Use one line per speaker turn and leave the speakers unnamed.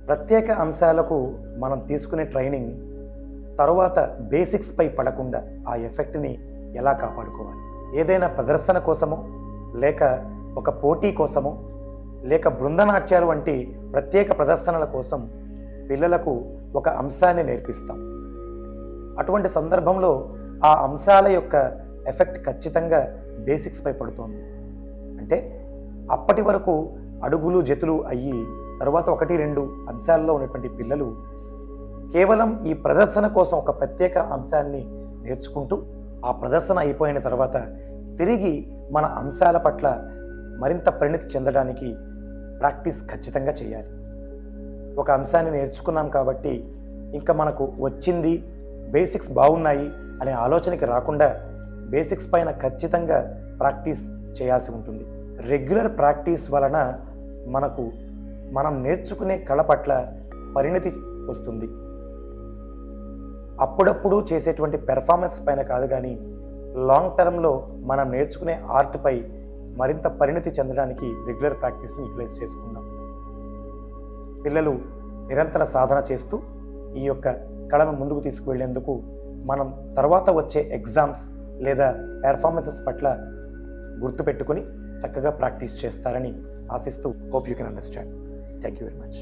ప్రత్యేక అంశాలకు మనం తీసుకునే ట్రైనింగ్ తరువాత బేసిక్స్పై పడకుండా ఆ ఎఫెక్ట్ని ఎలా కాపాడుకోవాలి? ఏదైనా ప్రదర్శన కోసమో, లేక ఒక పోటీ కోసమో, లేక బృందనాట్యాలు వంటి ప్రత్యేక ప్రదర్శనల కోసం పిల్లలకు ఒక అంశాన్ని నేర్పిస్తాం. అటువంటి సందర్భంలో ఆ అంశాల యొక్క ఎఫెక్ట్ ఖచ్చితంగా బేసిక్స్పై పడుతోంది. అంటే అప్పటి వరకు అడుగులు జతులు అయ్యి తర్వాత 1-2 అంశాల్లో ఉన్నటువంటి పిల్లలు కేవలం ఈ ప్రదర్శన కోసం ఒక ప్రత్యేక అంశాన్ని నేర్చుకుంటూ ఆ ప్రదర్శన అయిపోయిన తర్వాత తిరిగి మన అంశాల పట్ల మరింత పరిణితి చెందడానికి ప్రాక్టీస్ ఖచ్చితంగా చేయాలి. ఒక అంశాన్ని నేర్చుకున్నాం కాబట్టి ఇంకా మనకు వచ్చింది, బేసిక్స్ బాగున్నాయి అనే ఆలోచనకి రాకుండా బేసిక్స్ పైన ఖచ్చితంగా ప్రాక్టీస్ చేయాల్సి ఉంటుంది. రెగ్యులర్ ప్రాక్టీస్ వలన మనం నేర్చుకునే కళ పట్ల పరిణితి వస్తుంది. అప్పుడప్పుడు చేసేటువంటి పెర్ఫార్మెన్స్ పైన కాదు, కానీ లాంగ్ టర్మ్లో మనం నేర్చుకునే ఆర్ట్పై మరింత పరిణితి చెందడానికి రెగ్యులర్ ప్రాక్టీస్ని యూటిలైజ్ చేసుకుందాం. పిల్లలు నిరంతర సాధన చేస్తూ ఈ యొక్క కళను ముందుకు తీసుకువెళ్లేందుకు మనం తర్వాత వచ్చే ఎగ్జామ్స్ లేదా పెర్ఫార్మెన్సెస్ పట్ల గుర్తుపెట్టుకుని చక్కగా ప్రాక్టీస్ చేస్తారని ఆశిస్తూ hope you can understand. Thank you very much.